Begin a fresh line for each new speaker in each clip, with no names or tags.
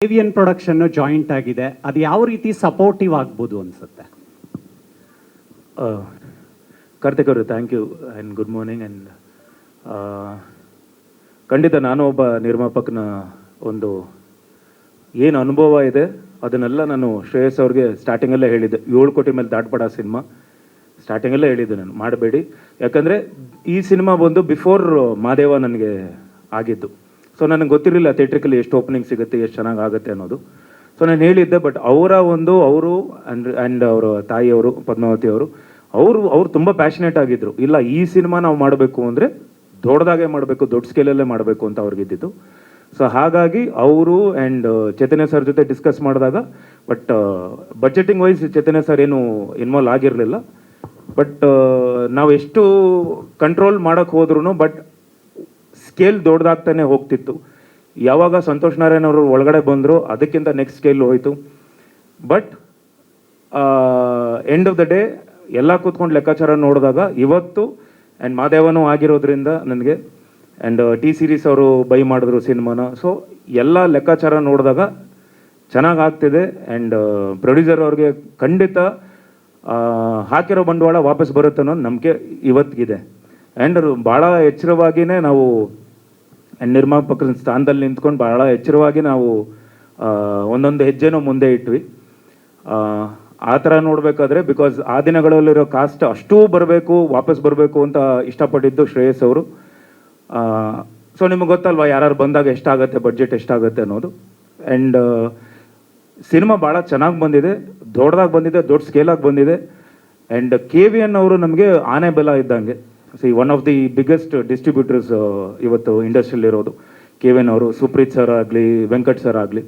Avian production joint ಆಗಿದೆ, ಅದು ಯಾವ ರೀತಿ ಸಪೋರ್ಟಿವ್ ಆಗ್ಬೋದು ಅನ್ಸುತ್ತೆ?
ಕಾರ್ತಿಕ್ ಅವರು, thank you and good morning. And ಖಂಡಿತ ನಾನು ಒಬ್ಬ ನಿರ್ಮಾಪಕನ ಒಂದು ಏನು ಅನುಭವ ಇದೆ ಅದನ್ನೆಲ್ಲ ನಾನು ಶ್ರೇಯಸ್ ಅವ್ರಿಗೆ ಸ್ಟಾರ್ಟಿಂಗಲ್ಲೇ ಹೇಳಿದ್ದೆ. 7 ಕೋಟಿ ಮೇಲೆ ದಾಟ್ಬೇಡ ಸಿನಿಮಾ ಸ್ಟಾರ್ಟಿಂಗಲ್ಲೇ ಹೇಳಿದ್ದೆ ನಾನು, ಮಾಡಬೇಡಿ. ಯಾಕಂದರೆ ಈ ಸಿನಿಮಾ ಬಂದು ಬಿಫೋರ್ ಮಾದೇವ ನನಗೆ ಆಗಿದ್ದು. ಸೊ ನನಗೆ ಗೊತ್ತಿರಲಿಲ್ಲ ಥಿಯೇಟ್ರಿಕಲ್ಲಿ ಎಷ್ಟು ಓಪನಿಂಗ್ ಸಿಗುತ್ತೆ, ಎಷ್ಟು ಚೆನ್ನಾಗಿ ಆಗುತ್ತೆ ಅನ್ನೋದು. ಸೊ ನಾನು ಹೇಳಿದ್ದೆ. ಬಟ್ ಅವರು ಆ್ಯಂಡ್ ಅವರ ತಾಯಿಯವರು ಪದ್ಮಾವತಿ ಅವರು ತುಂಬ ಪ್ಯಾಷನೇಟ್ ಆಗಿದ್ದರು. ಇಲ್ಲ, ಈ ಸಿನಿಮಾ ನಾವು ಮಾಡಬೇಕು ಅಂದರೆ ದೊಡ್ಡದಾಗೆ ಮಾಡಬೇಕು, ದೊಡ್ಡ ಸ್ಕೇಲಲ್ಲೇ ಮಾಡಬೇಕು ಅಂತ ಅವ್ರಿಗಿದ್ದಿತ್ತು. ಸೊ ಹಾಗಾಗಿ ಅವರು ಆ್ಯಂಡ್ ಚೈತನ್ಯ ಸರ್ ಜೊತೆ ಡಿಸ್ಕಸ್ ಮಾಡಿದಾಗ, but budgeting wise Chaitanya sir ಏನು ಇನ್ವಾಲ್ವ್ ಆಗಿರಲಿಲ್ಲ. ಬಟ್ ನಾವು ಎಷ್ಟು ಕಂಟ್ರೋಲ್ ಮಾಡೋಕ್ಕೆ ಹೋದ್ರೂ ಬಟ್ ಸ್ಕೇಲ್ ದೊಡ್ಡದಾಗ್ತಾನೆ ಹೋಗ್ತಿತ್ತು. ಯಾವಾಗ ಸಂತೋಷ್ ನಾರಾಯಣ್ ಅವರು ಒಳಗಡೆ ಬಂದರು ಅದಕ್ಕಿಂತ ನೆಕ್ಸ್ಟ್ ಸ್ಕೇಲ್ ಹೋಯಿತು. But end of the day ಎಲ್ಲ ಕೂತ್ಕೊಂಡು ಲೆಕ್ಕಾಚಾರ ನೋಡಿದಾಗ ಇವತ್ತು ಆ್ಯಂಡ್ ಮಾದೇವನೂ ಆಗಿರೋದ್ರಿಂದ ನನಗೆ ಆ್ಯಂಡ್ ಟಿ ಸೀರೀಸ್ ಅವರು ಬೈ ಮಾಡಿದ್ರು ಸಿನಿಮಾನ. ಸೊ ಎಲ್ಲ ಲೆಕ್ಕಾಚಾರ ನೋಡಿದಾಗ ಚೆನ್ನಾಗಿ ಆಗ್ತಿದೆ. ಆ್ಯಂಡ್ ಪ್ರೊಡ್ಯೂಸರ್ ಅವ್ರಿಗೆ ಖಂಡಿತ ಹಾಕಿರೋ ಬಂಡವಾಳ ವಾಪಸ್ ಬರುತ್ತೆ ಅನ್ನೋ ನಂಬಿಕೆ ಇವತ್ತಿಗಿದೆ. ಆ್ಯಂಡ್ ಭಾಳ ಎಚ್ಚರವಾಗಿಯೇ ನಾವು ನಿರ್ಮಾಪಕರ ಸ್ಥಾನದಲ್ಲಿ ನಿಂತ್ಕೊಂಡು ಭಾಳ ಎಚ್ಚರವಾಗಿ ನಾವು ಒಂದೊಂದು ಹೆಜ್ಜೆನೂ ಮುಂದೆ ಇಟ್ವಿ. ಆ ಥರ ನೋಡಬೇಕಾದ್ರೆ ಬಿಕಾಸ್ ಆ ದಿನಗಳಲ್ಲಿರೋ ಕಾಸ್ಟ್ ಅಷ್ಟೂ ಬರಬೇಕು, ವಾಪಸ್ ಬರಬೇಕು ಅಂತ ಇಷ್ಟಪಟ್ಟಿದ್ದು ಶ್ರೇಯಸ್ ಅವರು. ಸೊ ನಿಮಗೆ ಗೊತ್ತಲ್ವ ಯಾರು ಬಂದಾಗ ಎಷ್ಟಾಗುತ್ತೆ, ಬಡ್ಜೆಟ್ ಎಷ್ಟಾಗುತ್ತೆ ಅನ್ನೋದು. ಆ್ಯಂಡ್ ಸಿನಿಮಾ ಭಾಳ ಚೆನ್ನಾಗಿ ಬಂದಿದೆ, ದೊಡ್ಡದಾಗಿ ಬಂದಿದೆ, ದೊಡ್ಡ ಸ್ಕೇಲಾಗಿ ಬಂದಿದೆ. ಆ್ಯಂಡ್ KVN ಅವರು ನಮಗೆ ಆನೆ ಬೆಲ ಇದ್ದಂಗೆ. One of the biggest distributors ಇವತ್ತು ಇಂಡಸ್ಟ್ರಿಯಲ್ಲಿರೋದು KVN ಅವರು. ಸುಪ್ರೀತ್ ಸರ್ ಆಗಲಿ, ವೆಂಕಟ್ ಸರ್ ಆಗಲಿ.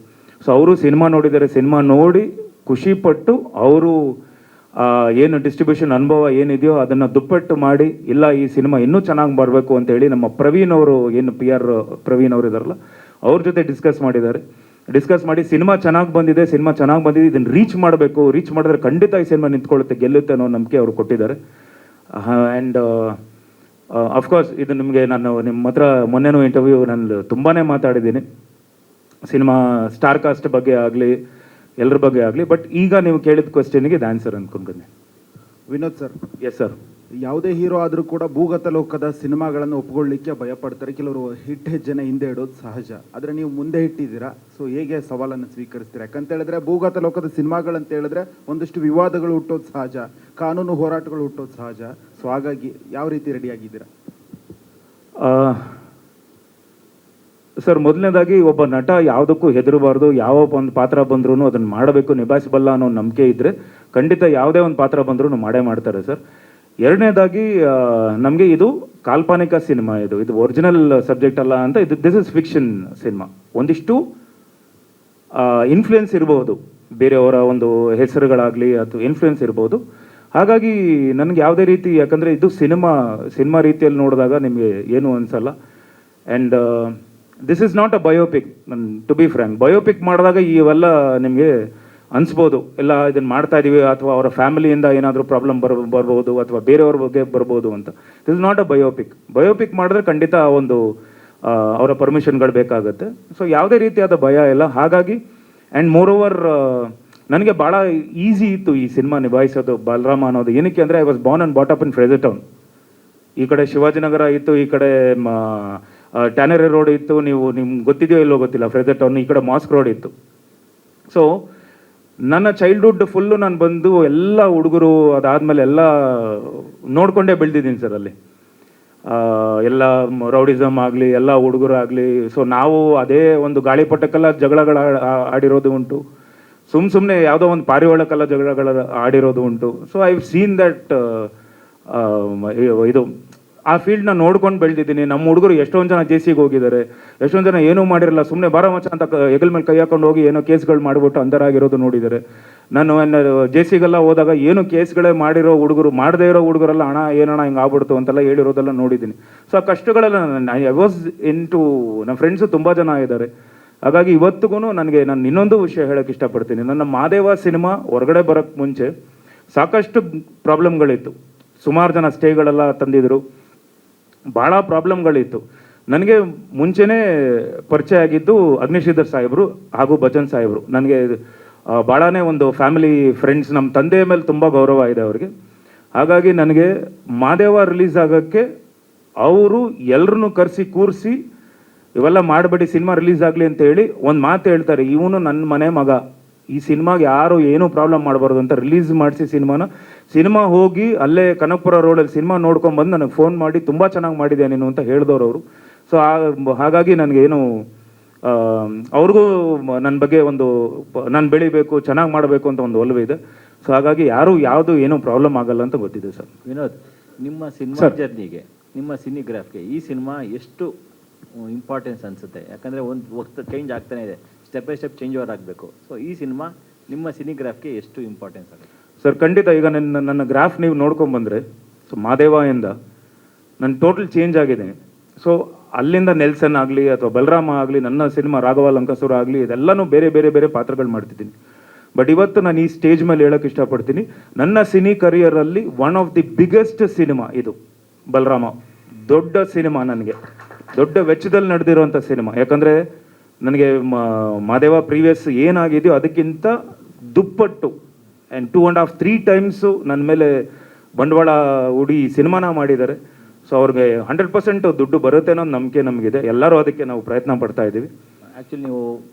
ಸೊ ಅವರು ಸಿನಿಮಾ ನೋಡಿದ್ದಾರೆ, ಸಿನಿಮಾ ನೋಡಿ ಖುಷಿಪಟ್ಟು ಅವರು ಏನು ಡಿಸ್ಟ್ರಿಬ್ಯೂಷನ್ ಅನುಭವ ಏನಿದೆಯೋ ಅದನ್ನು ದುಪ್ಪಟ್ಟು ಮಾಡಿ, ಇಲ್ಲ ಈ ಸಿನಿಮಾ ಇನ್ನೂ ಚೆನ್ನಾಗಿ ಬರಬೇಕು ಅಂತೇಳಿ ನಮ್ಮ ಪ್ರವೀಣ್ ಅವರು, ಏನು PR ಪ್ರವೀಣ್ ಅವರು ಇದ್ದಾರಲ್ಲ, ಅವ್ರ ಜೊತೆ ಡಿಸ್ಕಸ್ ಮಾಡಿ ಸಿನಿಮಾ ಚೆನ್ನಾಗಿ ಬಂದಿದೆ, ಇದನ್ನು ರೀಚ್ ಮಾಡಿದ್ರೆ ಖಂಡಿತ ಈ ಸಿನಿಮಾ ನಿಂತ್ಕೊಳ್ಳುತ್ತೆ, ಗೆಲ್ಲುತ್ತೆ ಅನ್ನೋ ನಂಬಿಕೆ ಅವರು ಕೊಟ್ಟಿದ್ದಾರೆ. ಆ್ಯಂಡ್ ಅಫ್ಕೋರ್ಸ್ ಇದು ನಿಮಗೆ ನಾನು ನಿಮ್ಮ ಹತ್ರ ಮೊನ್ನೆನೂ ಇಂಟರ್ವ್ಯೂ ನಾನು ತುಂಬಾ ಮಾತಾಡಿದ್ದೀನಿ, ಸಿನಿಮಾ ಸ್ಟಾರ್ ಕಾಸ್ಟ್ ಬಗ್ಗೆ ಆಗಲಿ ಎಲ್ಲರ ಬಗ್ಗೆ ಆಗಲಿ. ಬಟ್ ಈಗ ನೀವು ಕೇಳಿದ ಕ್ವೆಶ್ಚನ್ಗೆ ಇದು ಆನ್ಸರ್ ಅಂದ್ಕೊಂಡು ಬನ್ನಿ.
ವಿನೋದ್ ಸರ್.
Yes sir.
ಯಾವುದೇ ಹೀರೋ ಆದರೂ ಕೂಡ ಭೂಗತ ಲೋಕದ ಸಿನಿಮಾಗಳನ್ನು ಒಪ್ಪಿಕೊಳ್ಳಿಕ್ಕೆ ಭಯಪಡ್ತಾರೆ, ಕೆಲವರು ಹಿಟ್ ಹೆಜ್ಜೆನ ಹಿಂದೆ ಇಡೋದು ಸಹಜ. ಆದರೆ ನೀವು ಮುಂದೆ ಇಟ್ಟಿದ್ದೀರಾ. ಸೊ ಹೇಗೆ ಸವಾಲನ್ನು ಸ್ವೀಕರಿಸ್ತೀರಾ? ಯಾಕಂತ ಹೇಳಿದ್ರೆ ಭೂಗತ ಲೋಕದ ಸಿನಿಮಾಗಳಂತ ಹೇಳಿದ್ರೆ ಒಂದಷ್ಟು ವಿವಾದಗಳು ಹುಟ್ಟೋದು ಸಹಜ, ಕಾನೂನು ಹೋರಾಟಗಳು ಹುಟ್ಟೋದು ಸಹಜ. ಸೊ ಹಾಗಾಗಿ ಯಾವ ರೀತಿ ರೆಡಿಯಾಗಿದ್ದೀರಾ?
ಸರ್, ಮೊದಲನೇದಾಗಿ ಒಬ್ಬ ನಟ ಯಾವುದಕ್ಕೂ ಹೆದರಬಾರ್ದು. ಯಾವ ಒಂದು ಪಾತ್ರ ಬಂದ್ರೂ ಅದನ್ನು ಮಾಡಬೇಕು, ನಿಭಾಯಿಸಬಲ್ಲ ಅನ್ನೋ ನಂಬಿಕೆ ಇದ್ದರೆ ಖಂಡಿತ ಯಾವುದೇ ಒಂದು ಪಾತ್ರ ಬಂದರೂ ಮಾಡೇ ಮಾಡ್ತಾರೆ ಸರ್. ಎರಡನೇದಾಗಿ ನಮಗೆ ಇದು ಕಾಲ್ಪನಿಕ ಸಿನಿಮಾ, ಇದು ಒರಿಜಿನಲ್ ಸಬ್ಜೆಕ್ಟ್ ಅಲ್ಲ ಅಂತ. This is fiction cinema. ಒಂದಿಷ್ಟು ಇನ್ಫ್ಲುಯೆನ್ಸ್ ಇರ್ಬೋದು, ಬೇರೆಯವರ ಒಂದು ಹೆಸರುಗಳಾಗಲಿ ಅಥವಾ ಇನ್ಫ್ಲುಯೆನ್ಸ್ ಇರ್ಬೋದು. ಹಾಗಾಗಿ ನನಗೆ ಯಾವುದೇ ರೀತಿ, ಯಾಕಂದರೆ ಇದು ಸಿನಿಮಾ ರೀತಿಯಲ್ಲಿ ನೋಡಿದಾಗ ನಿಮಗೆ ಏನು ಅನಿಸಲ್ಲ. And this is not a biopic. To be frank, biopic ಮಾಡಿದಾಗ ಇವೆಲ್ಲ ನಿಮಗೆ ಅನಿಸ್ಬೋದು, ಎಲ್ಲ ಇದನ್ನು ಮಾಡ್ತಾ ಇದ್ದೀವಿ ಅಥವಾ ಅವರ ಫ್ಯಾಮಿಲಿಯಿಂದ ಏನಾದರೂ ಪ್ರಾಬ್ಲಮ್ ಬರ್ಬೋದು ಅಥವಾ ಬೇರೆಯವ್ರ ಬಗ್ಗೆ ಬರ್ಬೋದು ಅಂತ. This is not a biopic ಮಾಡಿದ್ರೆ ಖಂಡಿತ ಒಂದು ಅವರ ಪರ್ಮಿಷನ್ಗಳು ಬೇಕಾಗುತ್ತೆ. ಸೊ ಯಾವುದೇ ರೀತಿಯಾದ ಭಯ ಇಲ್ಲ. ಹಾಗಾಗಿ ಆ್ಯಂಡ್ ಮೋರ್ ಓವರ್ ನನಗೆ ಭಾಳ ಈಸಿ ಇತ್ತು ಈ ಸಿನಿಮಾ ನಿಭಾಯಿಸೋದು. ಬಲರಾಮ ಅನ್ನೋದು ಏನಕ್ಕೆ ಅಂದರೆ I was born and brought up in Frazer Town. ಈ ಕಡೆ ಶಿವಾಜಿನಗರ ಇತ್ತು, ಈ ಕಡೆ ಟ್ಯಾನರಿ ರೋಡ್ ಇತ್ತು. ನಿಮ್ಗೆ ಗೊತ್ತಿದೆಯೋ ಇಲ್ಲೋ ಗೊತ್ತಿಲ್ಲ, ಫ್ರೇಜರ್ ಟೌನ್. ಈ ಕಡೆ ಮಾಸ್ಕ್ ರೋಡ್ ಇತ್ತು. ಸೊ ನನ್ನ ಚೈಲ್ಡ್ಹುಡ್ ಫುಲ್ಲು ನಾನು ಬಂದು ಎಲ್ಲ ಹುಡುಗರು ಅದಾದಮೇಲೆ ಎಲ್ಲ ನೋಡಿಕೊಂಡೇ ಬೆಳೆದಿದ್ದೀನಿ ಸರ್ ಅಲ್ಲಿ. ಎಲ್ಲ ರೌಡಿಸಮ್ ಆಗಲಿ, ಎಲ್ಲ ಹುಡುಗರು ಆಗಲಿ. ಸೊ ನಾವು ಅದೇ ಒಂದು ಗಾಳಿಪಟಕ್ಕೆಲ್ಲ ಜಗಳಗಳು ಆಡಿರೋದು ಉಂಟು, ಸುಮ್ಮನೆ ಯಾವುದೋ ಒಂದು ಪಾರಿವಾಳಕ್ಕೆಲ್ಲ ಜಗಳಗಳ ಆಡಿರೋದು ಉಂಟು. ಸೊ ಐ ಸೀನ್ ದಟ್ ಇದು ಆ ಫೀಲ್ಡ್ನ ನೋಡ್ಕೊಂಡು ಬೆಳೆದಿದ್ದೀನಿ. ನಮ್ಮ ಹುಡುಗರು ಎಷ್ಟೊಂದು ಜನ JCಗೆ ಹೋಗಿದ್ದಾರೆ, ಎಷ್ಟೊಂದು ಜನ ಏನೂ ಮಾಡಿರಲ್ಲ, ಸುಮ್ಮನೆ ಬಾರ ಮಚ್ಚ ಅಂತ ಹೆಗಲ ಮೇಲೆ ಕೈ ಹಾಕೊಂಡು ಹೋಗಿ ಏನೋ ಕೇಸ್ಗಳು ಮಾಡಿಬಿಟ್ಟು ಅಂಧರಾಗಿರೋದು ನೋಡಿದ್ದಾರೆ. ನಾನು JCಗೆಲ್ಲ ಹೋದಾಗ ಏನು ಕೇಸ್ಗಳೇ ಮಾಡಿರೋ ಹುಡುಗರು, ಮಾಡದೇ ಇರೋ ಹುಡುಗರೆಲ್ಲ ಹಣ ಏನಣ್ಣ ಹಿಂಗೆ ಆಗ್ಬಿಡ್ತು ಅಂತೆಲ್ಲ ಹೇಳಿರೋದೆಲ್ಲ ನೋಡಿದ್ದೀನಿ. ಸೊ ಆ ಕಷ್ಟಗಳೆಲ್ಲ ಐ ವಾಸ್ ನಮ್ಮ ಫ್ರೆಂಡ್ಸು ತುಂಬ ಜನ ಇದ್ದಾರೆ. ಹಾಗಾಗಿ ಇವತ್ತಿಗೂ ನಾನು ಇನ್ನೊಂದು ವಿಷಯ ಹೇಳೋಕ್ಕೆ ಇಷ್ಟಪಡ್ತೀನಿ. ನನ್ನ ಮಾದೇವ ಸಿನಿಮಾ ಹೊರಗಡೆ ಬರೋಕ್ಕೆ ಮುಂಚೆ ಸಾಕಷ್ಟು ಪ್ರಾಬ್ಲಮ್ಗಳಿತ್ತು. ಸುಮಾರು ಜನ ಸ್ಟೇಗಳೆಲ್ಲ ತಂದಿದ್ರು, ಭಾಳ ಪ್ರಾಬ್ಲಮ್ಗಳಿತ್ತು. ನನಗೆ ಮುಂಚೆನೇ ಪರಿಚಯ ಆಗಿದ್ದು ಅಗ್ನಿಶ್ರೀಧರ್ ಸಾಹೇಬರು ಹಾಗೂ ಭಜನ್ ಸಾಹೇಬರು. ನನಗೆ ಭಾಳನೇ ಒಂದು ಫ್ಯಾಮಿಲಿ ಫ್ರೆಂಡ್ಸ್, ನಮ್ಮ ತಂದೆಯ ಮೇಲೆ ತುಂಬ ಗೌರವ ಇದೆ ಅವ್ರಿಗೆ. ಹಾಗಾಗಿ ನನಗೆ ಮಾದೇವ ರಿಲೀಸ್ ಆಗೋಕ್ಕೆ ಅವರು ಎಲ್ಲರನ್ನೂ ಕರೆಸಿ ಕೂರಿಸಿ ಇವೆಲ್ಲ ಮಾಡಬೇಡಿ, ಸಿನಿಮಾ ರಿಲೀಸ್ ಆಗಲಿ ಅಂತ ಹೇಳಿ ಒಂದು ಮಾತು ಹೇಳ್ತಾರೆ, ಇವನು ನನ್ನ ಮನೆ ಮಗ, ಈ ಸಿನಿಮಾಗೆ ಯಾರು ಏನೂ ಪ್ರಾಬ್ಲಮ್ ಮಾಡಬಾರ್ದು ಅಂತ ರಿಲೀಸ್ ಮಾಡಿಸಿ ಸಿನಿಮಾ ಹೋಗಿ ಅಲ್ಲೇ ಕನಕಪುರ ರೋಡಲ್ಲಿ ಸಿನಿಮಾ ನೋಡ್ಕೊಂಡ್ಬಂದು ನನಗೆ ಫೋನ್ ಮಾಡಿ ತುಂಬ ಚೆನ್ನಾಗಿ ಮಾಡಿದೆ ನೀನು ಅಂತ ಹೇಳಿದವರು ಅವರು. ಸೊ ಹಾಗಾಗಿ ನನಗೇನು ಅವ್ರಿಗೂ ನನ್ನ ಬಗ್ಗೆ ಒಂದು ನಾನು ಬೆಳಿಬೇಕು, ಚೆನ್ನಾಗಿ ಮಾಡಬೇಕು ಅಂತ ಒಂದು ಒಲವಿದೆ. ಸೊ ಹಾಗಾಗಿ ಯಾವುದು ಏನೂ ಪ್ರಾಬ್ಲಮ್ ಆಗಲ್ಲ ಅಂತ ಗೊತ್ತಿದೆ ಸರ್.
ವಿನೋದ್, ನಿಮ್ಮ ಸಿನಿಮಾ ಜರ್ನಿಗೆ, ನಿಮ್ಮ ಸಿನಿಗ್ರಾಫ್ಗೆ ಈ ಸಿನಿಮಾ ಎಷ್ಟು ಇಂಪಾರ್ಟೆನ್ಸ್ ಅನಿಸುತ್ತೆ? ಯಾಕಂದರೆ ಒಂದು ವಕ್ತ ಚೇಂಜ್ ಆಗ್ತಾನೆ ಇದೆ, step by step change over ಆಗಬೇಕು. ಸೊ ಈ ಸಿನಿಮಾ ನಿಮ್ಮ ಸಿನಿಗ್ರಾಫ್ಗೆ ಎಷ್ಟು ಇಂಪಾರ್ಟೆನ್ಸ್ ಆಗುತ್ತೆ?
ಸರ್ ಖಂಡಿತ. ಈಗ ನನ್ನ ಗ್ರಾಫ್ ನೀವು ನೋಡ್ಕೊಂಬಂದರೆ, ಸೊ ಮಾದೇವಯಿಂದ ನಾನು ಟೋಟಲ್ ಚೇಂಜ್ ಆಗಿದ್ದೀನಿ. ಸೊ ಅಲ್ಲಿಂದ ನೆಲ್ಸನ್ ಆಗಲಿ ಅಥವಾ ಬಲರಾಮ ಆಗಲಿ, ನನ್ನ ಸಿನಿಮಾ ರಾಘವ ಲಂಕಾಸುರ ಆಗಲಿ, ಇದೆಲ್ಲನೂ ಬೇರೆ ಬೇರೆ ಬೇರೆ ಪಾತ್ರಗಳು ಮಾಡ್ತಿದ್ದೀನಿ. ಬಟ್ ಇವತ್ತು ನಾನು ಈ ಸ್ಟೇಜ್ ಮೇಲೆ ಹೇಳೋಕ್ಕೆ ಇಷ್ಟಪಡ್ತೀನಿ, ನನ್ನ ಸಿನಿ ಕರಿಯರಲ್ಲಿ one of the biggest cinema ಇದು ಬಲರಾಮ. ದೊಡ್ಡ ಸಿನಿಮಾ, ನನಗೆ ದೊಡ್ಡ ವೆಚ್ಚದಲ್ಲಿ ನಡೆದಿರುವಂಥ ಸಿನಿಮಾ. ಯಾಕಂದರೆ ನನಗೆ ಮಾದೇವ ಪ್ರೀವಿಯಸ್ ಏನಾಗಿದೆಯೋ ಅದಕ್ಕಿಂತ ದುಪ್ಪಟ್ಟು ಆ್ಯಂಡ್ 2.5-3 ಟೈಮ್ಸು ನನ್ನ ಮೇಲೆ ಬಂಡವಾಳ ಹೂಡಿ ಈ ಸಿನಿಮಾನ ಮಾಡಿದ್ದಾರೆ. ಸೊ ಅವ್ರಿಗೆ 100% ದುಡ್ಡು ಬರುತ್ತೆ ಅನ್ನೋ ನಂಬಿಕೆ ನಮಗಿದೆ. ಎಲ್ಲರೂ ಅದಕ್ಕೆ ನಾವು ಪ್ರಯತ್ನ ಪಡ್ತಾ ಇದ್ದೀವಿ.
ಆ್ಯಕ್ಚುಲಿ ನೀವು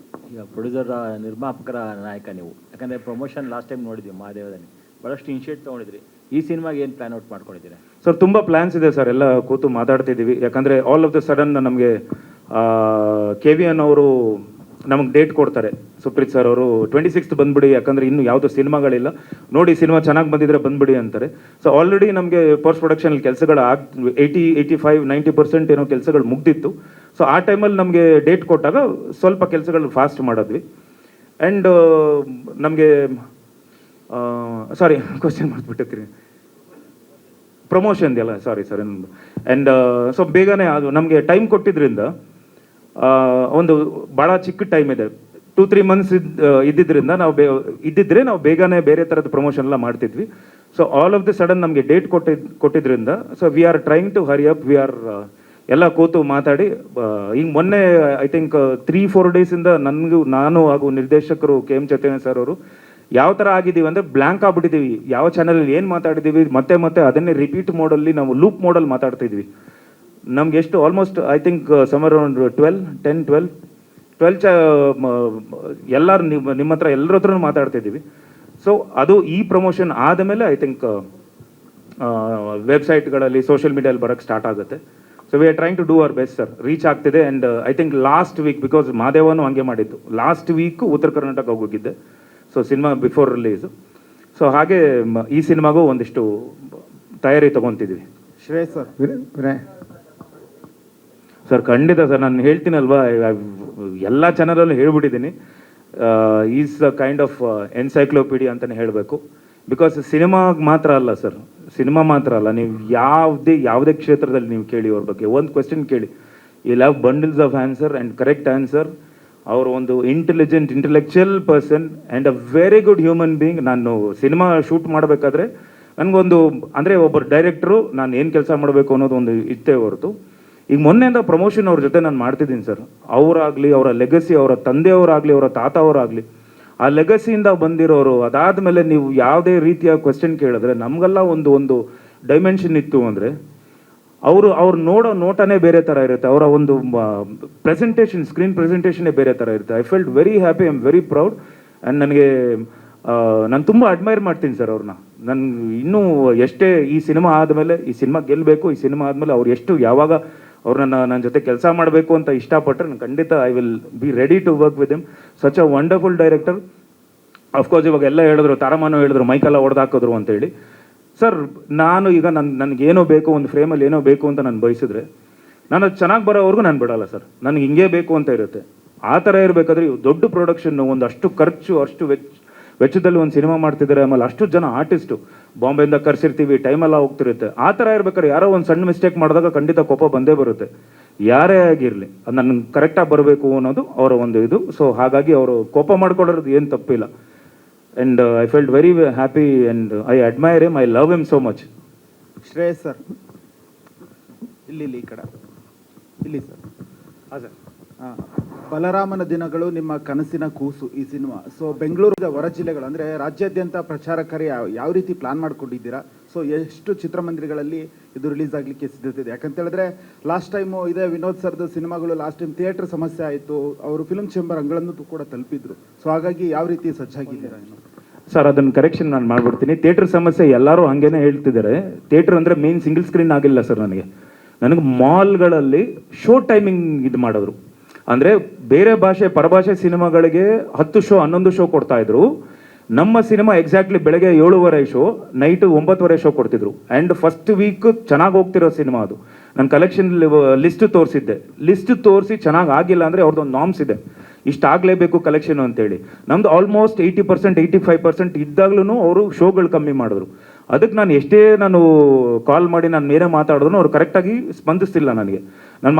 ಈಗ ಪ್ರೊಡ್ಯೂಸರ್, ನಿರ್ಮಾಪಕರ ನಾಯಕ ನೀವು. ಯಾಕಂದರೆ ಪ್ರಮೋಷನ್ ಲಾಸ್ಟ್ ಟೈಮ್ ನೋಡಿದ್ವಿ ಮಾದೇವದಲ್ಲಿ, ಭಾಳಷ್ಟು ಇನಿಷಿಯೇಟ್ ತೊಗೊಂಡಿದ್ರಿ. ಈ ಸಿನಿಮಾಗೆ ಏನು ಪ್ಲ್ಯಾನ್ ಔಟ್ ಮಾಡ್ಕೊಂಡಿದ್ದೀರಾ?
ಸರ್ ತುಂಬ ಪ್ಲ್ಯಾನ್ಸ್ ಇದೆ ಸರ್, ಎಲ್ಲ ಕೂತು ಮಾತಾಡ್ತಿದ್ದೀವಿ. ಯಾಕಂದರೆ ಆಲ್ ಆಫ್ ದ ಸಡನ್ ನಮಗೆ KVN ಅವರು ನಮಗೆ ಡೇಟ್ ಕೊಡ್ತಾರೆ, ಸುಪ್ರೀತ್ ಸರ್ ಅವರು 26th ಬಂದ್ಬಿಡಿ, ಯಾಕಂದರೆ ಇನ್ನೂ ಯಾವುದೋ ಸಿನಿಮಾಗಳಿಲ್ಲ, ನೋಡಿ ಸಿನಿಮಾ ಚೆನ್ನಾಗಿ ಬಂದಿದ್ರೆ ಬಂದ್ಬಿಡಿ ಅಂತಾರೆ. ಸೊ ಆಲ್ರೆಡಿ ನಮಗೆ ಪೋಸ್ಟ್ ಪ್ರೊಡಕ್ಷನ್ ಕೆಲಸಗಳು 85-90% ಏನೋ ಕೆಲಸಗಳು ಮುಗ್ದಿತ್ತು. ಸೊ ಆ ಟೈಮಲ್ಲಿ ನಮಗೆ ಡೇಟ್ ಕೊಟ್ಟಾಗ ಸ್ವಲ್ಪ ಕೆಲಸಗಳು ಫಾಸ್ಟ್ ಮಾಡಿದ್ವಿ. ಆ್ಯಂಡ್ ನಮಗೆ ಸಾರಿ ಕ್ವಶನ್ ಮಾಡ್ಬಿಟ್ಟಿರ್ತೀನಿ, ಪ್ರಮೋಷನ್ ಎಲ್ಲ ಸಾರಿ ಸರ್. ಆ್ಯಂಡ್ ಸೊ ಬೇಗನೆ ಅದು ನಮಗೆ ಟೈಮ್ ಕೊಟ್ಟಿದ್ದರಿಂದ ಒಂದು ಭಾಳ ಚಿಕ್ಕ ಟೈಮ್ ಇದೆ, 2-3 ಮಂತ್ಸ್ ಇದ್ದಿದ್ದರಿಂದ ನಾವು ಬೇಗನೆ ಬೇರೆ ಥರದ ಪ್ರಮೋಷನ್ ಎಲ್ಲ ಮಾಡ್ತಿದ್ವಿ. So all of the sudden ನಮಗೆ ಡೇಟ್ ಕೊಟ್ಟಿದ್ದರಿಂದ so we are trying to hurry up. We are ಎಲ್ಲ ಕೂತು ಮಾತಾಡಿ ಈಗ ಮೊನ್ನೆ ಐ ಥಿಂಕ್ 3-4 ಡೇಸಿಂದ ನಾನು ಹಾಗೂ ನಿರ್ದೇಶಕರು KM ಚೈತನ್ಯ ಸರ್ ಅವರು ಯಾವ ಥರ ಆಗಿದ್ದೀವಿ ಅಂದರೆ ಬ್ಲ್ಯಾಂಕ್ ಆಗ್ಬಿಟ್ಟಿದ್ದೀವಿ. ಯಾವ ಚಾನಲಲ್ಲಿ ಏನು ಮಾತಾಡಿದ್ದೀವಿ ಮತ್ತೆ ಅದನ್ನೇ ರಿಪೀಟ್ ಮೋಡಲ್ಲಿ ನಾವು ಲೂಪ್ ಮೋಡಲ್ಲಿ ಮಾತಾಡ್ತಿದ್ವಿ. ನಮ್ಗೆ ಎಷ್ಟು almost I think summer around 12 ಎಲ್ಲರೂ ನಿಮ್ಮ ಹತ್ರ ಎಲ್ಲರ ಹತ್ರ ಮಾತಾಡ್ತಿದ್ದೀವಿ. ಸೊ ಅದು ಈ ಪ್ರಮೋಷನ್ ಆದಮೇಲೆ ಐ ಥಿಂಕ್ ವೆಬ್ಸೈಟ್ಗಳಲ್ಲಿ ಸೋಷಿಯಲ್ ಮೀಡಿಯಲ್ಲಿ ಬರೋಕ್ಕೆ ಸ್ಟಾರ್ಟ್ ಆಗುತ್ತೆ. So we are trying to do our best sir. Reach ಆಗ್ತಿದೆ. And I think last week, because ಮಾದೇವನು ಹಂಗೆ ಮಾಡಿದ್ದು, ಲಾಸ್ಟ್ ವೀಕ್ ಉತ್ತರ ಕರ್ನಾಟಕ ಹೋಗಿದ್ದೆ. So cinema before release. So ಹಾಗೆ ಈ ಸಿನಿಮಾಗೂ ಒಂದಿಷ್ಟು ತಯಾರಿ ತೊಗೊತಿದ್ವಿ.
ಶ್ರೇಯಸ್ ಸರ್.
ಸರ್ ಖಂಡಿತ ಸರ್, ನಾನು ಹೇಳ್ತೀನಲ್ವಾ, ಎಲ್ಲ ಚಾನಲಲ್ಲೂ ಹೇಳ್ಬಿಟ್ಟಿದ್ದೀನಿ, is the kind of encyclopedia ಅಂತಲೇ ಹೇಳಬೇಕು. ಬಿಕಾಸ್ ಸಿನಿಮಾಗೆ ಮಾತ್ರ ಅಲ್ಲ ಸರ್, ಸಿನಿಮಾ ಮಾತ್ರ ಅಲ್ಲ, ನೀವು ಯಾವುದೇ ಕ್ಷೇತ್ರದಲ್ಲಿ ನೀವು ಕೇಳಿ ಅವ್ರ ಬಗ್ಗೆ ಒಂದು ಕ್ವೆಶ್ಚನ್ ಕೇಳಿ, you have bundles of answer and correct answer. ಅವರು ಒಂದು intellectual person and a very good human being. ನಾನು ಸಿನಿಮಾ ಶೂಟ್ ಮಾಡಬೇಕಾದ್ರೆ ನನಗೊಂದು ಅಂದರೆ ಒಬ್ಬರು ಡೈರೆಕ್ಟ್ರು ನಾನು ಏನು ಕೆಲಸ ಮಾಡಬೇಕು ಅನ್ನೋದು ಒಂದು ಇತ್ತೇ ಹೊರತು, ಈಗ ಮೊನ್ನೆಯಿಂದ ಪ್ರಮೋಷನ್ ಅವ್ರ ಜೊತೆ ನಾನು ಮಾಡ್ತಿದ್ದೀನಿ ಸರ್. ಅವರಾಗಲಿ, ಅವರ ಲೆಗಸಿ, ಅವರ ತಂದೆಯವರಾಗಲಿ, ಅವರ ತಾತ ಅವರಾಗಲಿ, ಆ ಲೆಗಸಿಯಿಂದ ಬಂದಿರೋರು. ಅದಾದಮೇಲೆ ನೀವು ಯಾವುದೇ ರೀತಿಯ ಕ್ವೆಶ್ಚನ್ ಕೇಳಿದ್ರೆ ನಮಗೆಲ್ಲ ಒಂದು ಡೈಮೆನ್ಷನ್ ಇತ್ತು ಅಂದರೆ ಅವ್ರು ನೋಡೋ ನೋಟನೇ ಬೇರೆ ಥರ ಇರುತ್ತೆ, ಅವರ ಒಂದು ಪ್ರೆಸೆಂಟೇಷನ್, ಸ್ಕ್ರೀನ್ ಪ್ರೆಸೆಂಟೇಷನ್ನೇ ಬೇರೆ ಥರ ಇರುತ್ತೆ. I felt very happy, I am very proud. And ನನಗೆ ನಾನು ತುಂಬ ಅಡ್ಮೈರ್ ಮಾಡ್ತೀನಿ ಸರ್ ಅವ್ರನ್ನ. ನನ್ಗೆ ಇನ್ನೂ ಎಷ್ಟೇ ಈ ಸಿನಿಮಾ ಆದಮೇಲೆ, ಈ ಸಿನಿಮಾ ಗೆಲ್ಲಬೇಕು, ಈ ಸಿನಿಮಾ ಆದಮೇಲೆ ಅವ್ರು ಎಷ್ಟು ಯಾವಾಗ ಅವ್ರನ್ನ ನನ್ನ ಜೊತೆ ಕೆಲಸ ಮಾಡಬೇಕು ಅಂತ ಇಷ್ಟಪಟ್ಟರೆ ನಾನು ಖಂಡಿತ I will be ready to work with him. Such a wonderful director. Of course ಇವಾಗ ಎಲ್ಲ ಹೇಳಿದ್ರು, ತಾರಮಾನು ಹೇಳಿದ್ರು, ಮೈಕೆಲ್ಲ ಹೊಡೆದಾಕಿದ್ರು ಅಂತೇಳಿ. ಸರ್ ನಾನು ಈಗ ನನಗೇನೋ ಬೇಕು, ಒಂದು ಫ್ರೇಮಲ್ಲಿ ಏನೋ ಬೇಕು ಅಂತ ನಾನು ಬಯಸಿದ್ರೆ ನಾನು ಅದು ಚೆನ್ನಾಗಿ ಬರೋವರೆಗೂ ನಾನು ಬಿಡಲ್ಲ ಸರ್. ನನಗೆ ಹಿಂಗೆ ಬೇಕು ಅಂತ ಇರುತ್ತೆ. ಆ ಥರ ಇರಬೇಕಾದ್ರೆ ದೊಡ್ಡ ಪ್ರೊಡಕ್ಷನ್ನು, ಒಂದು ಅಷ್ಟು ಖರ್ಚು, ಅಷ್ಟು ವೆಚ್ಚದಲ್ಲಿ ಒಂದು ಸಿನಿಮಾ ಮಾಡ್ತಿದ್ದಾರೆ, ಆಮೇಲೆ ಅಷ್ಟು ಜನ ಆರ್ಟಿಸ್ಟು ಬಾಂಬೆಯಿಂದ ಕರ್ಸಿರ್ತೀವಿ, ಟೈಮೆಲ್ಲ ಹೋಗ್ತಿರುತ್ತೆ. ಆ ಥರ ಇರ್ಬೇಕಾದ್ರೆ ಯಾರೋ ಒಂದು ಸಣ್ಣ ಮಿಸ್ಟೇಕ್ ಮಾಡಿದಾಗ ಖಂಡಿತ ಕೋಪ ಬಂದೇ ಬರುತ್ತೆ, ಯಾರೇ ಆಗಿರಲಿ. ಅದು ನನಗೆ ಕರೆಕ್ಟಾಗಿ ಬರಬೇಕು ಅನ್ನೋದು ಅವರ ಒಂದು ಇದು. ಸೊ ಹಾಗಾಗಿ ಅವರು ಕೋಪ ಮಾಡ್ಕೊಳ್ಳೋದು ಏನು ತಪ್ಪಿಲ್ಲ. And I felt very happy and I admire him, I love him so much.
Shreyas sir, ಇಲ್ಲಿ ಈ ಕಡೆ ಇಲ್ಲಿ ಸರ್.
ಹಾಂ ಸರ್.
ಬಲರಾಮನ ದಿನಗಳು ನಿಮ್ಮ ಕನಸಿನ ಕೂಸು ಈ ಸಿನಿಮಾ. ಸೊ ಬೆಂಗಳೂರಿನ ಹೊರ ಜಿಲ್ಲೆಗಳು ಅಂದರೆ ರಾಜ್ಯಾದ್ಯಂತ ಪ್ರಚಾರ ಕಾರ್ಯ ಯಾವ ರೀತಿ ಪ್ಲಾನ್ ಮಾಡ್ಕೊಂಡಿದ್ದೀರಾ? ಸೊ ಎಷ್ಟು ಚಿತ್ರಮಂದಿರಗಳಲ್ಲಿ ಇದು ರಿಲೀಸ್ ಆಗಲಿಕ್ಕೆ ಸಿದ್ಧತೆ ಇದೆ? ಯಾಕಂತ ಹೇಳಿದ್ರೆ ಲಾಸ್ಟ್ ಟೈಮು ಇದೇ ವಿನೋದ್ ಸರ್ದು ಸಿನಿಮಾಗಳು ಲಾಸ್ಟ್ ಟೈಮ್ ಥಿಯೇಟರ್ ಸಮಸ್ಯೆ ಆಯಿತು, ಅವರು ಫಿಲ್ಮ್ ಚೇಂಬರ್ ಅಂಗಳನ್ನು ಕೂಡ ತಲುಪಿದ್ರು. ಸೊ ಹಾಗಾಗಿ ಯಾವ ರೀತಿ ಸಜ್ಜಾಗಿದ್ದೀರಾ ಇನ್ನು?
ಸರ್ ಅದನ್ನು ಕರೆಕ್ಷನ್ ನಾನು ಮಾಡ್ಬಿಡ್ತೀನಿ. ಥಿಯೇಟರ್ ಸಮಸ್ಯೆ ಎಲ್ಲರೂ ಹಂಗೇನೆ ಹೇಳ್ತಿದ್ದಾರೆ. ಥಿಯೇಟರ್ ಅಂದರೆ ಮೇನ್ ಸಿಂಗಲ್ ಸ್ಕ್ರೀನ್ ಆಗಿಲ್ಲ ಸರ್. ನನಗೆ ಮಾಲ್ಗಳಲ್ಲಿ ಶೋ ಟೈಮಿಂಗ್ ಇದು ಮಾಡಿದ್ರು. ಅಂದರೆ ಬೇರೆ ಭಾಷೆ ಪರಭಾಷೆ ಸಿನಿಮಾಗಳಿಗೆ 10 ಶೋ 11 ಶೋ ಕೊಡ್ತಾ ಇದ್ರು. ನಮ್ಮ ಸಿನಿಮಾ ಎಕ್ಸಾಕ್ಟ್ಲಿ ಬೆಳಗ್ಗೆ 7:30 ಶೋ, ನೈಟು 9:30 ಶೋ ಕೊಡ್ತಿದ್ರು. ಆ್ಯಂಡ್ ಫಸ್ಟ್ ವೀಕ್ ಚೆನ್ನಾಗಿ ಹೋಗ್ತಿರೋ ಸಿನಿಮಾ ಅದು. ನಾನು ಕಲೆಕ್ಷನ್ ಲಿಸ್ಟ್ ತೋರಿಸಿದ್ದೆ. ಲಿಸ್ಟ್ ತೋರಿಸಿ ಚೆನ್ನಾಗಿ ಆಗಿಲ್ಲ ಅಂದರೆ ಅವ್ರದ್ದೊಂದು ನಾಮ್ಸ್ ಇದೆ, ಇಷ್ಟು ಆಗಲೇಬೇಕು ಕಲೆಕ್ಷನ್ ಅಂತೇಳಿ. ನಮ್ದು ಆಲ್ಮೋಸ್ಟ್ 80% 85% ಇದ್ದಾಗ್ಲೂ ಅವರು ಶೋಗಳು ಕಮ್ಮಿ ಮಾಡಿದ್ರು. ಅದಕ್ಕೆ ನಾನು ಎಷ್ಟೇ ಕಾಲ್ ಮಾಡಿ ನಾನು ಬೇರೆ ಮಾತಾಡಿದ್ರು ಅವ್ರು ಕರೆಕ್ಟಾಗಿ ಸ್ಪಂದಿಸ್ತಿಲ್ಲ ನನಗೆ. ನಾನು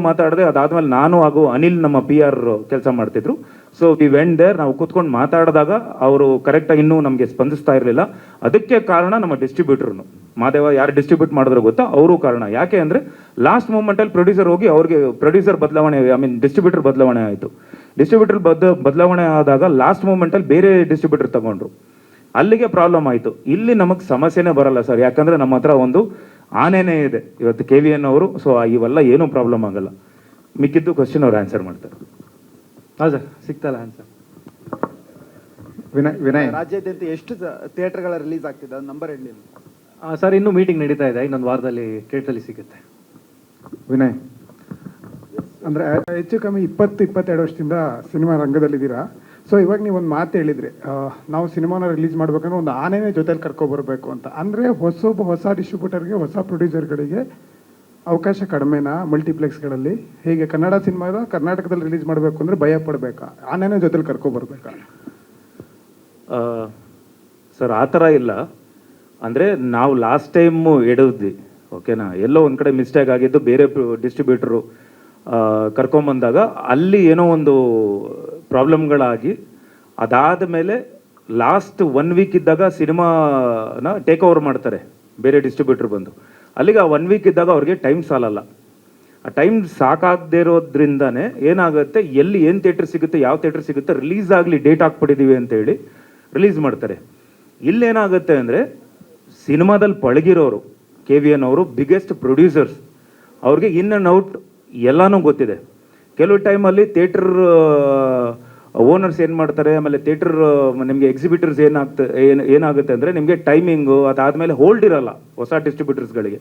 ಮಾತಾಡಿದೆ. ಅದಾದಮೇಲೆ ನಾನು ಹಾಗೂ ಅನಿಲ್ ನಮ್ಮ PR ಕೆಲಸ ಮಾಡ್ತಿದ್ರು. So we went there. ನಾವು ಕೂತ್ಕೊಂಡು ಮಾತಾಡಿದಾಗ ಅವರು ಕರೆಕ್ಟಾಗಿ ಇನ್ನೂ ನಮಗೆ ಸ್ಪಂದಿಸ್ತಾ ಇರಲಿಲ್ಲ. ಅದಕ್ಕೆ ಕಾರಣ ನಮ್ಮ ಡಿಸ್ಟ್ರಿಬ್ಯೂಟರ್ನು ಮಾದೇವ ಯಾರು ಡಿಸ್ಟ್ರಿಬ್ಯೂಟ್ ಮಾಡಿದ್ರು ಗೊತ್ತಾ, ಅವರು ಕಾರಣ. ಯಾಕೆ ಅಂದರೆ ಲಾಸ್ಟ್ ಮೂಮೆಂಟಲ್ಲಿ ಪ್ರೊಡ್ಯೂಸರ್ ಹೋಗಿ ಅವ್ರಿಗೆ ಪ್ರೊಡ್ಯೂಸರ್ ಬದಲಾವಣೆ ಡಿಸ್ಟ್ರಿಬ್ಯೂಟರ್ ಬದಲಾವಣೆ ಆಯಿತು. ಡಿಸ್ಟ್ರಿಬ್ಯೂಟರ್ ಬದಲಾವಣೆ ಆದಾಗ ಲಾಸ್ಟ್ ಮೂಮೆಂಟಲ್ಲಿ ಬೇರೆ ಡಿಸ್ಟ್ರಿಬ್ಯೂಟರ್ ತಗೊಂಡ್ರು. ಅಲ್ಲಿಗೆ ಪ್ರಾಬ್ಲಮ್ ಆಯಿತು. ಇಲ್ಲಿ ನಮಗೆ ಸಮಸ್ಯೆನೇ ಬರಲ್ಲ ಸರ್, ಯಾಕಂದರೆ ನಮ್ಮ ಹತ್ರ ಒಂದು ಆನೆನೇ ಇದೆ ಇವತ್ತು KVN ಅವರು. ಸೊ ಇವೆಲ್ಲ ಏನೂ ಪ್ರಾಬ್ಲಮ್ ಆಗಲ್ಲ. ಮಿಕ್ಕಿದ್ದು ಕ್ವಶನ್ ಅವ್ರು ಆನ್ಸರ್ ಮಾಡ್ತಾರೆ.
ಹಾಂ ಸರ್, ಸಿಗ್ತಲ್ಲ ಆನ್ಸರ್.
ವಿನಯ್
ರಾಜ್ಯಾದ್ಯಂತ ಎಷ್ಟು ಥಿಯೇಟರ್ಗಳ ರಿಲೀಸ್ ಆಗ್ತಿದೆ ಅದು ನಂಬರ್ ಹೇಳಲಿಲ್ಲ
ಸರ್. ಇನ್ನೂ ಮೀಟಿಂಗ್ ನಡೀತಾ ಇದೆ, ಇನ್ನೊಂದು ವಾರದಲ್ಲಿ ಕೇಟಲ್ಲಿ ಸಿಗುತ್ತೆ.
ವಿನಯ್ ಅಂದರೆ ಹೆಚ್ಚು ಕಮ್ಮಿ 20-22 ವರ್ಷದಿಂದ ಸಿನಿಮಾ ರಂಗದಲ್ಲಿದ್ದೀರಾ. ಸೊ ಇವಾಗ ನೀವು ಒಂದು ಮಾತು ಹೇಳಿದ್ರಿ, ನಾವು ಸಿನಿಮಾನ ರಿಲೀಸ್ ಮಾಡ್ಬೇಕಂದ್ರೆ ಒಂದು ಆನೆನೇ ಜೊತೆಲಿ ಕರ್ಕೊಬರ್ಬೇಕು ಅಂತ. ಅಂದರೆ ಹೊಸ ಡಿಸ್ಟ್ರಿಬ್ಯೂಟರ್ಗೆ, ಹೊಸ ಪ್ರೊಡ್ಯೂಸರ್ಗಳಿಗೆ ಅವಕಾಶ ಕಡಿಮೆನಾ ಮಲ್ಟಿಪ್ಲೆಕ್ಸ್ಗಳಲ್ಲಿ? ಹೇಗೆ ಕನ್ನಡ ಸಿನಿಮಾದ ಕರ್ನಾಟಕದಲ್ಲಿ ರಿಲೀಸ್ ಮಾಡಬೇಕು ಅಂದರೆ ಭಯ ಪಡಬೇಕಾ? ಆನೆನೇ ಜೊತೆಲಿ ಕರ್ಕೊಬರ್ಬೇಕಾ?
ಸರ್ ಆ ಥರ ಇಲ್ಲ. ಅಂದರೆ ನಾವು ಲಾಸ್ಟ್ ಟೈಮು ಎಡದ್ವಿ, ಓಕೆನಾ. ಎಲ್ಲೋ ಒಂದು ಕಡೆ ಮಿಸ್ಟೇಕ್ ಆಗಿದ್ದು, ಬೇರೆ ಡಿಸ್ಟ್ರಿಬ್ಯೂಟರು ಕರ್ಕೊಂಬಂದಾಗ ಅಲ್ಲಿ ಏನೋ ಒಂದು ಪ್ರಾಬ್ಲಮ್ಗಳಾಗಿ ಅದಾದ ಮೇಲೆ ಲಾಸ್ಟ್ 1 ವೀಕ್ ಇದ್ದಾಗ ಸಿನಿಮಾನ ಟೇಕ್ ಓವರ್ ಮಾಡ್ತಾರೆ ಬೇರೆ ಡಿಸ್ಟ್ರಿಬ್ಯೂಟರ್ ಬಂದು. ಅಲ್ಲಿಗೆ ಆ 1 ವೀಕ್ ಇದ್ದಾಗ ಅವ್ರಿಗೆ ಟೈಮ್ ಸಾಲಲ್ಲ. ಆ ಟೈಮ್ ಸಾಕಾಗದೇ ಇರೋದ್ರಿಂದನೇ ಏನಾಗುತ್ತೆ, ಎಲ್ಲಿ ಏನು ಥಿಯೇಟರ್ ಸಿಗುತ್ತೆ, ಯಾವ ಥಿಯೇಟರ್ ಸಿಗುತ್ತೆ, ರಿಲೀಸ್ ಆಗಲಿ ಡೇಟ್ ಹಾಕ್ಬಿಟ್ಟಿದ್ದೀವಿ ಅಂತೇಳಿ ರಿಲೀಸ್ ಮಾಡ್ತಾರೆ. ಇಲ್ಲೇನಾಗುತ್ತೆ ಅಂದರೆ ಸಿನಿಮಾದಲ್ಲಿ ಪಳಗಿರೋರು KVN ಅವರು ಬಿಗ್ಗೆಸ್ಟ್ ಪ್ರೊಡ್ಯೂಸರ್ಸ್, ಅವ್ರಿಗೆ ಇನ್ ಆ್ಯಂಡ್ ಔಟ್ ಎಲ್ಲನೂ ಗೊತ್ತಿದೆ. ಕೆಲವು ಟೈಮಲ್ಲಿ ಥಿಯೇಟರ್ ಓನರ್ಸ್ ಏನು ಮಾಡ್ತಾರೆ, ಆಮೇಲೆ ಥಿಯೇಟರ್ ನಿಮಗೆ ಎಕ್ಸಿಬಿಟರ್ಸ್ ಏನಾಗುತ್ತೆ ಅಂದರೆ ನಿಮಗೆ ಟೈಮಿಂಗು ಅದಾದಮೇಲೆ ಹೋಲ್ಡ್ ಇರಲ್ಲ ಹೊಸ ಡಿಸ್ಟ್ರಿಬ್ಯೂಟರ್ಸ್ಗಳಿಗೆ.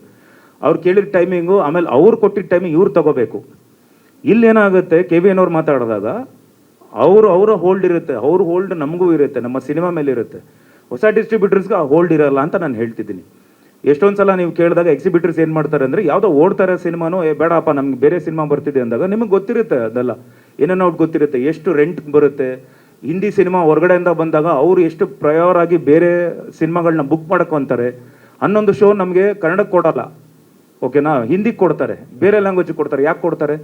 ಅವ್ರು ಕೇಳಿದ ಟೈಮಿಂಗು ಆಮೇಲೆ ಅವ್ರು ಕೊಟ್ಟಿದ್ದ ಟೈಮಿಂಗ್ ಇವ್ರು ತಗೋಬೇಕು. ಇಲ್ಲೇನಾಗುತ್ತೆ KVN ಅವ್ರು ಮಾತಾಡಿದಾಗ ಅವರ ಹೋಲ್ಡ್ ಇರುತ್ತೆ, ಅವ್ರ ಹೋಲ್ಡ್ ನಮಗೂ ಇರುತ್ತೆ, ನಮ್ಮ ಸಿನಿಮಾ ಮೇಲೆ ಇರುತ್ತೆ. ಹೊಸ ಡಿಸ್ಟ್ರಿಬ್ಯೂಟರ್ಸ್ಗೆ ಆ ಹೋಲ್ಡ್ ಇರಲ್ಲ ಅಂತ ನಾನು ಹೇಳ್ತಿದ್ದೀನಿ. ಎಷ್ಟೊಂದು ಸಲ ನೀವು ಕೇಳಿದಾಗ ಎಕ್ಸಿಬಿಟರ್ಸ್ ಏನು ಮಾಡ್ತಾರೆ ಅಂದರೆ ಯಾವುದೋ ಓಡ್ತಾರೆ ಸಿನಿಮಾನು, ಬೇಡಪ್ಪ ನಮ್ಗೆ ಬೇರೆ ಸಿನಿಮಾ ಬರ್ತಿದೆ ಅಂದಾಗ ನಿಮಗೆ ಗೊತ್ತಿರುತ್ತೆ ಅದೆಲ್ಲ ಏನೇನೋ ಅವ್ರು ಗೊತ್ತಿರುತ್ತೆ, ಎಷ್ಟು ರೆಂಟ್ ಬರುತ್ತೆ. ಹಿಂದಿ ಸಿನಿಮಾ ಹೊರಗಡೆಯಿಂದ ಬಂದಾಗ ಅವರು ಎಷ್ಟು ಪ್ರಯೋರ್ ಆಗಿ ಬೇರೆ ಸಿನಿಮಾಗಳನ್ನ ಬುಕ್ ಮಾಡ್ಕೊತಾರೆ. 11 ಶೋ ನಮಗೆ ಕನ್ನಡಕ್ಕೆ ಕೊಡಲ್ಲ, ಓಕೆನಾ, ಹಿಂದಿಗೆ ಕೊಡ್ತಾರೆ, ಬೇರೆ ಲ್ಯಾಂಗ್ವೇಜಿಗೆ ಕೊಡ್ತಾರೆ. ಯಾಕೆ ಕೊಡ್ತಾರೆ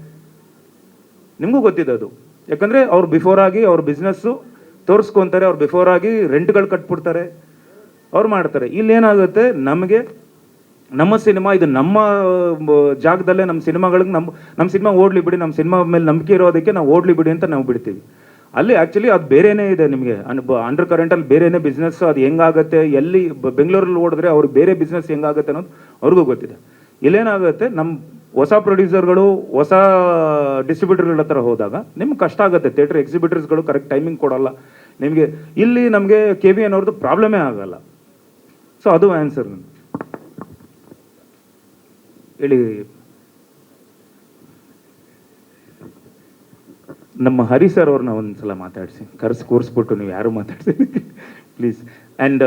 ನಿಮಗೂ ಗೊತ್ತಿದೆ ಅದು. ಯಾಕಂದರೆ ಅವ್ರು ಬಿಫೋರ್ ಆಗಿ ಅವ್ರ ಬಿಸ್ನೆಸ್ಸು ತೋರಿಸ್ಕೊತಾರೆ, ಅವ್ರು ಬಿಫೋರ್ ಆಗಿ ರೆಂಟ್ಗಳು ಕಟ್ಬಿಡ್ತಾರೆ, ಅವ್ರು ಮಾಡ್ತಾರೆ. ಇಲ್ಲೇನಾಗುತ್ತೆ, ನಮಗೆ ನಮ್ಮ ಸಿನಿಮಾ ಇದು ನಮ್ಮ ಜಾಗದಲ್ಲೇ ನಮ್ಮ ಸಿನಿಮಾಗಳಿಗೆ ನಮ್ಮ ಸಿನಿಮಾ ಓಡ್ಲಿ ಬಿಡಿ, ನಮ್ಮ ಸಿನಿಮಾ ಮೇಲೆ ನಂಬಿಕೆ ಇರೋದಕ್ಕೆ ನಾವು ಓಡ್ಲಿ ಬಿಡಿ ಅಂತ ನಾವು ಬಿಡ್ತೀವಿ. ಅಲ್ಲಿ ಆ್ಯಕ್ಚುಲಿ ಅದು ಬೇರೆನೇ ಇದೆ. ನಿಮಗೆ ಅಂಡರ್ ಕರೆಂಟಲ್ಲಿ ಬೇರೆನೇ ಬಿಸ್ನೆಸ್. ಅದು ಹೆಂಗಾಗುತ್ತೆ, ಎಲ್ಲಿ ಬೆಂಗಳೂರಲ್ಲಿ ಓಡಿದ್ರೆ ಅವ್ರಿಗೆ ಬೇರೆ ಬಿಸ್ನೆಸ್ ಹೆಂಗಾಗುತ್ತೆ ಅನ್ನೋದು ಅವ್ರಿಗೂ ಗೊತ್ತಿದೆ. ಇಲ್ಲೇನಾಗುತ್ತೆ, ನಮ್ಮ ಹೊಸ ಪ್ರೊಡ್ಯೂಸರ್ಗಳು ಹೊಸ ಡಿಸ್ಟ್ರಿಬ್ಯೂಟರ್ಗಳ ಹತ್ರ ಹೋದಾಗ ನಿಮ್ಗೆ ಕಷ್ಟ ಆಗುತ್ತೆ. ಥಿಯೇಟರ್ ಎಕ್ಸಿಬಿಟರ್ಸ್ಗಳು ಕರೆಕ್ಟ್ ಟೈಮಿಂಗ್ ಕೊಡಲ್ಲ ನಿಮಗೆ. ಇಲ್ಲಿ ನಮಗೆ KVN ಅವ್ರದ್ದು ಪ್ರಾಬ್ಲಮೇ ಆಗಲ್ಲ. ಸೊ ಅದು ಆನ್ಸರ್. ಹೇಳಿ. ನಮ್ಮ ಹರಿ ಸರ್ ಅವ್ರನ್ನ ಒಂದ್ಸಲ ಮಾತಾಡಿಸಿ ಕೂರಿಸ್ಬಿಟ್ಟು ನೀವು ಯಾರು ಮಾತಾಡ್ಸಿ ಪ್ಲೀಸ್. ಆ್ಯಂಡ್